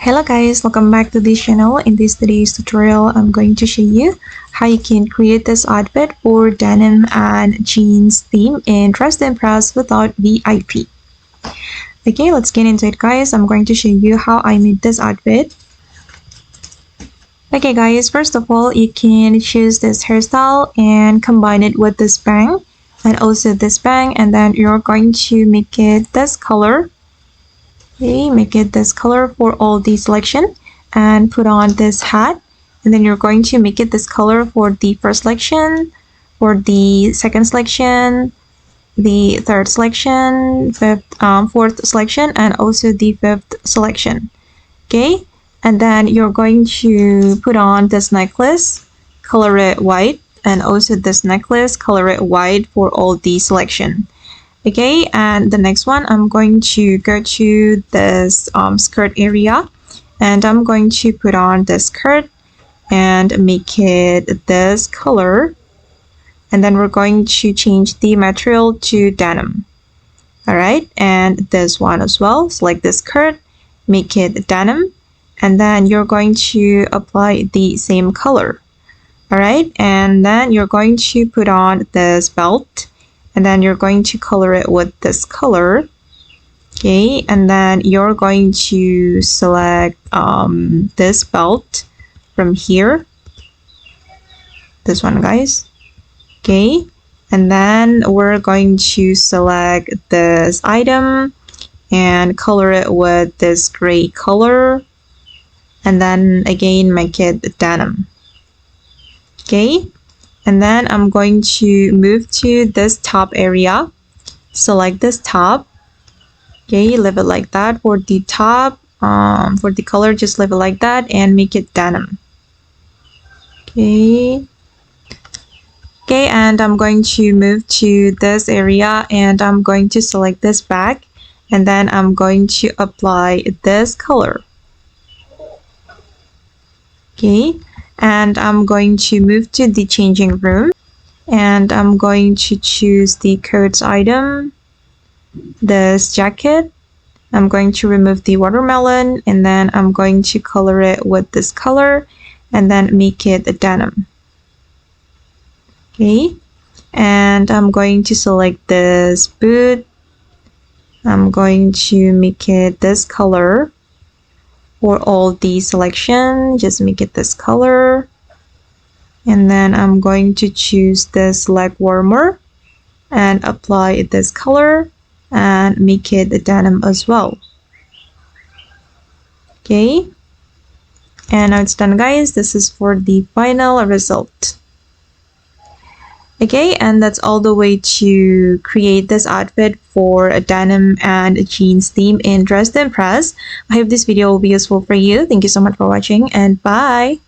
Hello guys, welcome back to this channel. In today's tutorial, I'm going to show you how you can create this outfit for denim and jeans theme in Dress to Impress without VIP. Okay, let's get into it guys. I'm going to show you how I made this outfit. Okay guys, first of all, you can choose this hairstyle and combine it with this bang and also this bang, and then you're going to make it this color. Okay, make it this color for all the selection and put on this hat, and then you're going to make it this color for the first selection, for the second selection, the third selection, fourth selection, and also the fifth selection. Okay, and then you're going to put on this necklace, color it white, and also this necklace, color it white for all the selection. Okay, and the next one, I'm going to go to this skirt area, and I'm going to put on this skirt and make it this color, and then we're going to change the material to denim. All right, and this one as well, select this skirt, make it denim, and then you're going to apply the same color. All right, and then you're going to put on this belt, and then you're going to color it with this color. Okay, and then you're going to select this belt from here, this one guys. Okay, and then we're going to select this item and color it with this gray color, and then again make it denim. Okay, and then I'm going to move to this top area, select this top. Okay, leave it like that for the top. For the color, just leave it like that and make it denim. Okay, and I'm going to move to this area, and I'm going to select this bag, and then I'm going to apply this color. Okay, and I'm going to move to the changing room, and I'm going to choose the coats item, this jacket. I'm going to remove the watermelon, and then I'm going to color it with this color and then make it a denim. Okay, and I'm going to select this boot. I'm going to make it this color. For all the selection, just make it this color, and then I'm going to choose this leg warmer and apply this color and make it a denim as well. Okay, and now it's done guys. This is for the final result. Okay, and that's all the way to create this outfit for a denim and jeans theme in Dress to Impress. I hope this video will be useful for you. Thank you so much for watching, and bye!